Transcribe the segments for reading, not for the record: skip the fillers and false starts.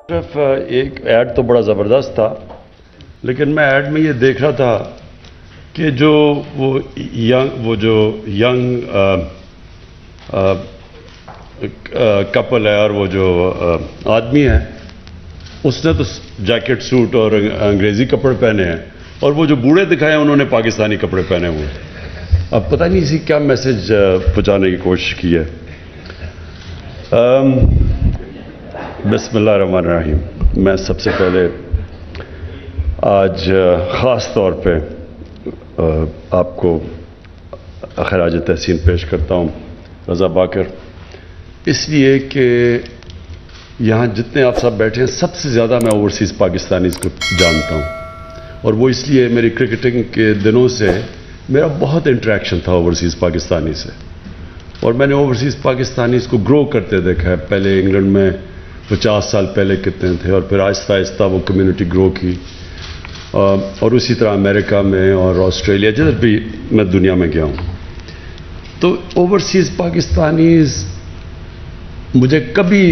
صرف ایک ایڈ تو بڑا زبردست تھا، لیکن میں ایڈ میں یہ دیکھ رہا تھا کہ جو ینگ کپل ہے اور وہ جو آدمی ہے اس نے تو جیکٹ سوٹ اور انگریزی کپڑے پہنے ہیں، اور وہ جو بوڑھے دکھائے ہیں انہوں نے پاکستانی کپڑے پہنے ہوئے ہیں۔ اب پتہ نہیں اسی کیا میسج پہنچانے کی کوشش کی ہے۔ بسم اللہ الرحمن الرحیم۔ میں سب سے پہلے آج خاص طور پہ آپ کو خراج تحسین پیش کرتا ہوں رضا باکر، اس لیے کہ یہاں جتنے آپ سب بیٹھے ہیں سب سے زیادہ میں اوورسیز پاکستانیز کو جانتا ہوں، اور وہ اس لیے میری کرکٹنگ کے دنوں سے میرا بہت انٹریکشن تھا اوورسیز پاکستانی سے، اور میں نے اوورسیز پاکستانیز کو گرو کرتے دیکھا ہے۔ پہلے انگلینڈ میں 50 سال پہلے کتنے تھے، اور پھر آہستہ آہستہ وہ کمیونٹی گرو کی، اور اسی طرح امریکہ میں اور آسٹریلیا جدھر بھی میں دنیا میں گیا ہوں۔ تو اوورسیز پاکستانیز مجھے کبھی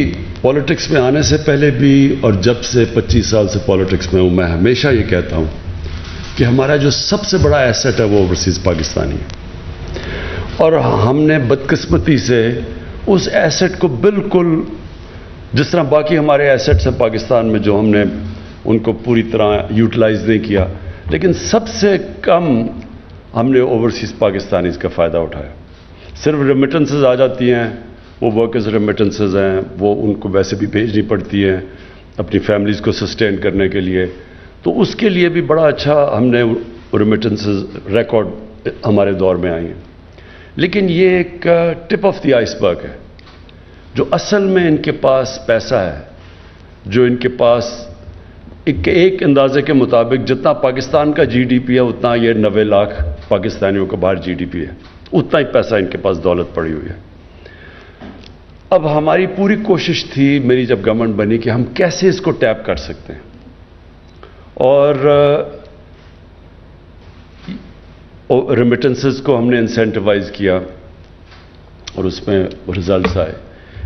پالیٹکس میں آنے سے پہلے بھی، اور جب سے 25 سال سے پالیٹکس میں ہوں، میں ہمیشہ یہ کہتا ہوں کہ ہمارا جو سب سے بڑا ایسٹ ہے وہ اوورسیز پاکستانی ہے، اور ہم نے بدقسمتی سے اس ایسٹ کو بالکل جس طرح باقی ہمارے ایسٹس ہیں پاکستان میں جو ہم نے ان کو پوری طرح یوٹیلائز نہیں کیا، لیکن سب سے کم ہم نے اوورسیز پاکستانیز کا فائدہ اٹھایا۔ صرف ریمیٹنسز آ جاتی ہیں، وہ ورکرز ریمیٹنسز ہیں، وہ ان کو ویسے بھی بھیجنی پڑتی ہیں اپنی فیملیز کو سسٹین کرنے کے لیے، تو اس کے لیے بھی بڑا اچھا ہم نے ریمیٹنسز ریکارڈ ہمارے دور میں آئی ہیں۔ لیکن یہ ایک ٹپ آف دی آئس برگ ہے۔ جو اصل میں ان کے پاس پیسہ ہے، جو ان کے پاس ایک اندازے کے مطابق جتنا پاکستان کا جی ڈی پی ہے اتنا یہ 90 لاکھ پاکستانیوں کا باہر جی ڈی پی ہے، اتنا ہی پیسہ ان کے پاس دولت پڑی ہوئی ہے۔ اب ہماری پوری کوشش تھی میری جب گورنمنٹ بنی کہ ہم کیسے اس کو ٹیپ کر سکتے ہیں، اور ریمیٹنسز کو ہم نے انسینٹیوائز کیا اور اس میں ریزلٹس آئے۔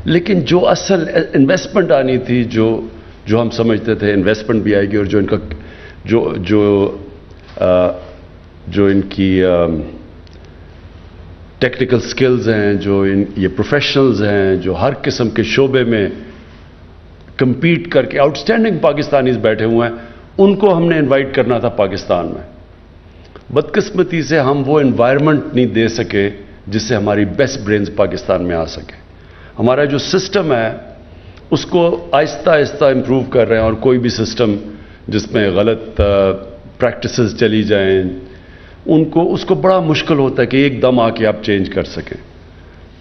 لیکن جو اصل انویسٹمنٹ آنی تھی، جو ہم سمجھتے تھے انویسٹمنٹ بھی آئے گی، اور جو ان کا جو ان کی ٹیکنیکل سکلز ہیں، جو یہ پروفیشنلز ہیں جو ہر قسم کے شعبے میں کمپیٹ کر کے آؤٹ اسٹینڈنگ پاکستانیز بیٹھے ہوئے ہیں، ان کو ہم نے انوائٹ کرنا تھا پاکستان میں۔ بدقسمتی سے ہم وہ انوائرمنٹ نہیں دے سکے جس سے ہماری بیسٹ برینز پاکستان میں آ سکے۔ ہمارا جو سسٹم ہے اس کو آہستہ آہستہ امپروو کر رہے ہیں، اور کوئی بھی سسٹم جس میں غلط پریکٹسز چلی جائیں اس کو بڑا مشکل ہوتا ہے کہ ایک دم آ کے آپ چینج کر سکیں۔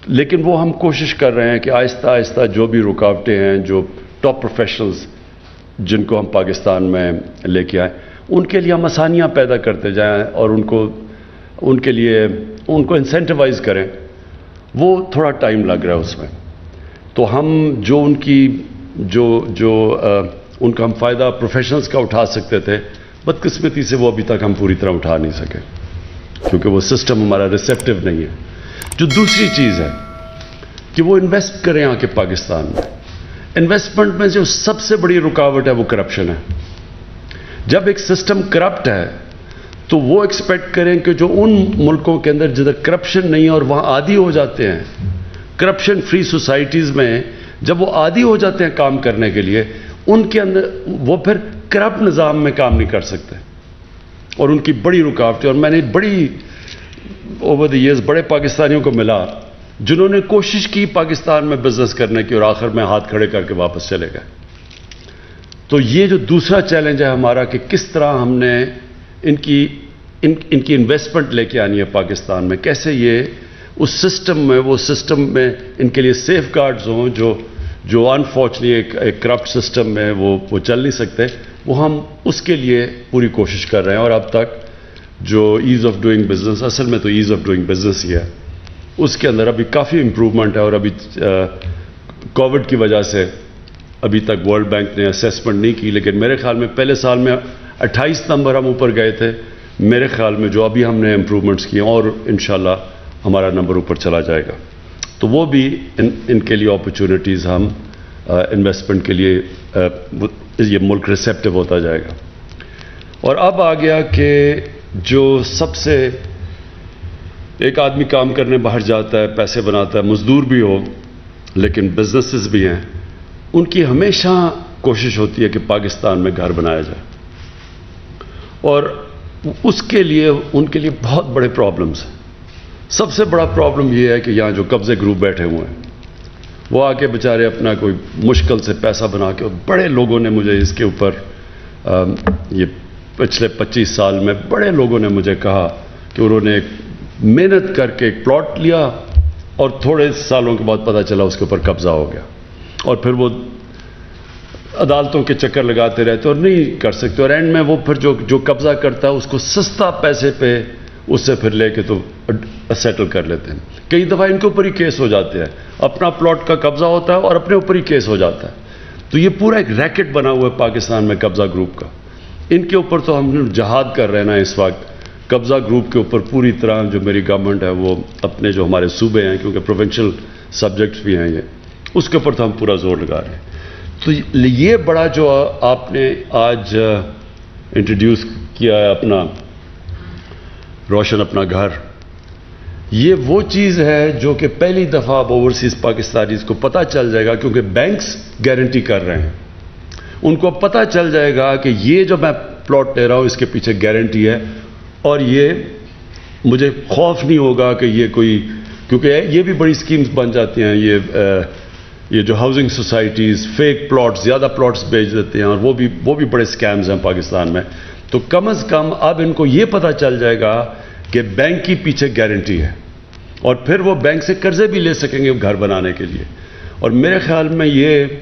لیکن وہ ہم کوشش کر رہے ہیں کہ آہستہ آہستہ جو بھی رکاوٹیں ہیں، جو ٹاپ پروفیشنلز جن کو ہم پاکستان میں لے کے آئیں، ان کے لیے ہم آسانیاں پیدا کرتے جائیں، اور ان کے لیے ان کو انسینٹیوائز کریں۔ وہ تھوڑا ٹائم لگ رہا ہے اس میں، تو ہم جو ان کا ہم فائدہ پروفیشنلز کا اٹھا سکتے تھے، بدقسمتی سے وہ ابھی تک ہم پوری طرح اٹھا نہیں سکے، کیونکہ وہ سسٹم ہمارا ریسیپٹیو نہیں ہے۔ جو دوسری چیز ہے کہ وہ انویسٹ کریں آ کے پاکستان میں۔ انویسٹمنٹ میں جو سب سے بڑی رکاوٹ ہے وہ کرپشن ہے۔ جب ایک سسٹم کرپٹ ہے تو وہ ایکسپیکٹ کریں کہ جو ان ملکوں کے اندر جدھر کرپشن نہیں ہے اور وہاں عادی ہو جاتے ہیں، کرپشن فری سوسائٹیز میں جب وہ عادی ہو جاتے ہیں کام کرنے کے لیے، ان کے اندر وہ پھر کرپٹ نظام میں کام نہیں کر سکتے، اور ان کی بڑی رکاوٹ ہے۔ اور میں نے اوور دی ایئرز بڑے پاکستانیوں کو ملا جنہوں نے کوشش کی پاکستان میں بزنس کرنے کی، اور آخر میں ہاتھ کھڑے کر کے واپس چلے گئے۔ تو یہ جو دوسرا چیلنج ہے ہمارا کہ کس طرح ہم نے ان کی انویسٹمنٹ لے کے آنی ہے پاکستان میں، کیسے یہ اس سسٹم میں وہ سسٹم میں ان کے لیے سیف گارڈز ہوں جو انفارچونیٹلی ایک کرپٹ سسٹم میں وہ چل نہیں سکتے، وہ ہم اس کے لیے پوری کوشش کر رہے ہیں۔ اور اب تک جو ایز آف ڈوئنگ بزنس، اصل میں تو ایز آف ڈوئنگ بزنس ہی ہے، اس کے اندر ابھی کافی امپروومنٹ ہے، اور ابھی کووڈ کی وجہ سے ابھی تک ورلڈ بینک نے اسیسمنٹ نہیں کی، لیکن میرے خیال میں پہلے سال میں 28 نمبر ہم اوپر گئے تھے، میرے خیال میں جو ابھی ہم نے امپروومنٹس کیے، اور انشاءاللہ ہمارا نمبر اوپر چلا جائے گا۔ تو وہ بھی ان کے لیے اپرچونٹیز ہم इन्वेस्टमेंट के लिए ये मुल्क रिसेप्टिव होता जाएगा। और अब आ गया कि जो सबसे, एक आदमी काम करने बाहर जाता है, पैसे बनाता है, मजदूर भी हो लेकिन बिजनेसेस भी हैं, उनकी हमेशा कोशिश होती है कि पाकिस्तान में घर बनाया जाए, और उसके लिए उनके लिए बहुत बड़े प्रॉब्लम्स हैं। सबसे बड़ा प्रॉब्लम ये है कि यहाँ जो कब्जे ग्रुप बैठे हुए हैं वो आके बेचारे अपना कोई मुश्किल से पैसा बना के, और बड़े लोगों ने मुझे इसके ऊपर ये पिछले 25 साल में बड़े लोगों ने मुझे कहा कि उन्होंने एक मेहनत करके एक प्लॉट लिया और थोड़े सालों के बाद पता चला उसके ऊपर कब्जा हो गया, और फिर वो अदालतों के चक्कर लगाते रहते और नहीं कर सकते, और एंड में वो फिर जो कब्जा करता है उसको सस्ता पैसे पे उससे फिर लेके तो सेटल कर लेते हैं। कई दफ़ा इनके ऊपर ही केस हो जाते हैं, अपना प्लॉट का कब्जा होता है और अपने ऊपर ही केस हो जाता है। तो ये पूरा एक रैकेट बना हुआ है पाकिस्तान में कब्जा ग्रुप का। इनके ऊपर तो हम जहाद कर रहे हैं ना इस वक्त, कब्जा ग्रुप के ऊपर पूरी तरह जो मेरी गवर्नमेंट है वो अपने जो हमारे सूबे हैं, क्योंकि प्रोविंशियल सब्जेक्ट्स भी हैं ये, उसके ऊपर तो हम पूरा जोर लगा रहे हैं। तो ये बड़ा जो आपने आज इंट्रोड्यूस किया है अपना रोशन अपना घर, ये वो चीज़ है जो कि पहली दफ़ा अब ओवरसीज़ पाकिस्तानीज़ को पता चल जाएगा, क्योंकि बैंक्स गारंटी कर रहे हैं, उनको पता चल जाएगा कि ये जो मैं प्लॉट ले रहा हूँ इसके पीछे गारंटी है, और ये मुझे खौफ नहीं होगा कि ये कोई, क्योंकि ये भी बड़ी स्कीम्स बन जाती हैं, ये जो हाउसिंग सोसाइटीज़ फेक प्लॉट्स, ज़्यादा प्लॉट्स बेच देते हैं, और वो भी बड़े स्कैम्स हैं पाकिस्तान में। तो कम से कम अब इनको ये पता चल जाएगा कि बैंक की पीछे गारंटी है, और फिर वो बैंक से कर्जे भी ले सकेंगे घर बनाने के लिए। और मेरे ख्याल में ये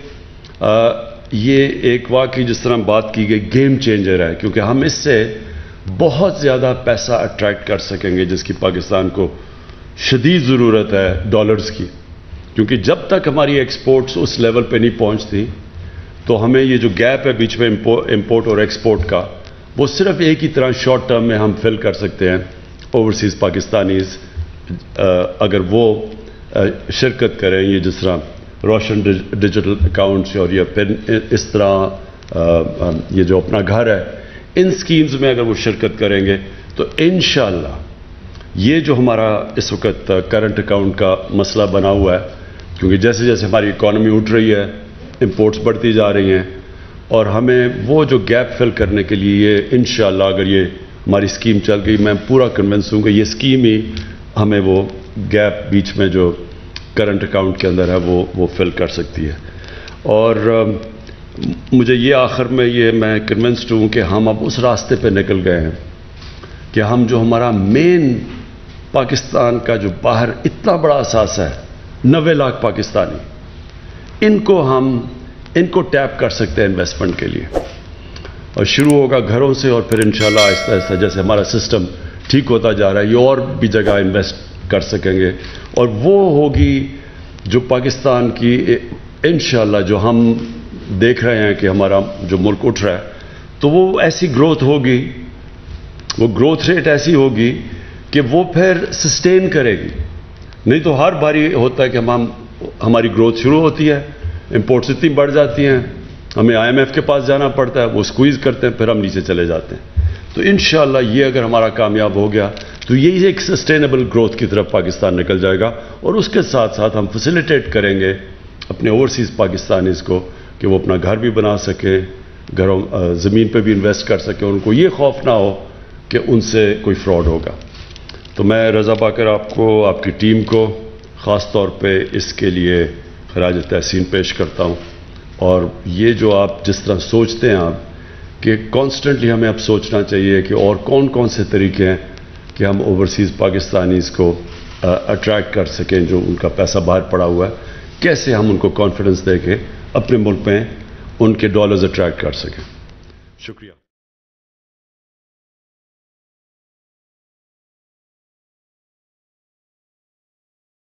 एक वाकई जिस तरह बात की गई गेम चेंजर है, क्योंकि हम इससे बहुत ज़्यादा पैसा अट्रैक्ट कर सकेंगे जिसकी पाकिस्तान को शदीद ज़रूरत है डॉलर्स की, क्योंकि जब तक हमारी एक्सपोर्ट्स उस लेवल पे नहीं पहुंचती तो हमें ये जो गैप है बीच में इंपोर्ट और एक्सपोर्ट का, वो सिर्फ एक ही तरह शॉर्ट टर्म में हम फिल कर सकते हैं ओवरसीज़ पाकिस्तानीज़, अगर वो शिरकत करें, ये जिस तरह रोशन डिजिटल अकाउंट्स और या फिर इस तरह ये जो अपना घर है, इन स्कीम्स में अगर वो शिरकत करेंगे तो इंशाअल्लाह ये जो हमारा इस वक्त करंट अकाउंट का मसला बना हुआ है, क्योंकि जैसे जैसे हमारी इकॉनमी उठ रही है, इंपोर्ट्स बढ़ती जा रही हैं, और हमें वो जो गैप फिल करने के लिए ये इंशाअल्लाह अगर ये हमारी स्कीम चल गई, मैं पूरा कन्विंस हूँ कि ये स्कीम ही हमें वो गैप बीच में जो करंट अकाउंट के अंदर है वो फिल कर सकती है। और मुझे ये आखिर में ये मैं कन्विंस्ड हूँ कि हम अब उस रास्ते पे निकल गए हैं कि हम जो हमारा मेन पाकिस्तान का जो बाहर इतना बड़ा असासा है 90 लाख पाकिस्तानी, इनको टैप कर सकते हैं इन्वेस्टमेंट के लिए, और शुरू होगा घरों से, और फिर इंशाल्लाह आहिस्ता आहिस्ता जैसे हमारा सिस्टम ठीक होता जा रहा है ये और भी जगह इन्वेस्ट कर सकेंगे, और वो होगी जो पाकिस्तान की इंशाल्लाह जो हम देख रहे हैं कि हमारा जो मुल्क उठ रहा है, तो वो ऐसी ग्रोथ होगी, वो ग्रोथ रेट ऐसी होगी कि वो फिर सस्टेन करेगी। नहीं तो हर बारी होता है कि हमारी ग्रोथ शुरू होती है, इंपोर्ट्स इतनी बढ़ जाती हैं, हमें IMF के पास जाना पड़ता है, वो स्क्वीज़ करते हैं, फिर हम नीचे चले जाते हैं। तो इंशाअल्लाह ये अगर हमारा कामयाब हो गया तो यही एक सस्टेनेबल ग्रोथ की तरफ पाकिस्तान निकल जाएगा, और उसके साथ साथ हम फैसिलिटेट करेंगे अपने ओवरसीज़ पाकिस्तानीज़ को कि वो अपना घर भी बना सकें, घरों ज़मीन पे भी इन्वेस्ट कर सकें, उनको ये खौफ ना हो कि उनसे कोई फ्रॉड होगा। तो मैं रज़ा बाकर आपको, आपकी टीम को ख़ास तौर पे इसके लिए खराज तहसीन पेश करता हूँ। और ये जो आप जिस तरह सोचते हैं आप कि कॉन्स्टेंटली हमें अब सोचना चाहिए कि और कौन कौन से तरीके हैं कि हम ओवरसीज़ पाकिस्तानीज़ को अट्रैक्ट कर सकें, जो उनका पैसा बाहर पड़ा हुआ है, कैसे हम उनको कॉन्फिडेंस दे के अपने मुल्क में उनके डॉलर्स अट्रैक्ट कर सकें। शुक्रिया।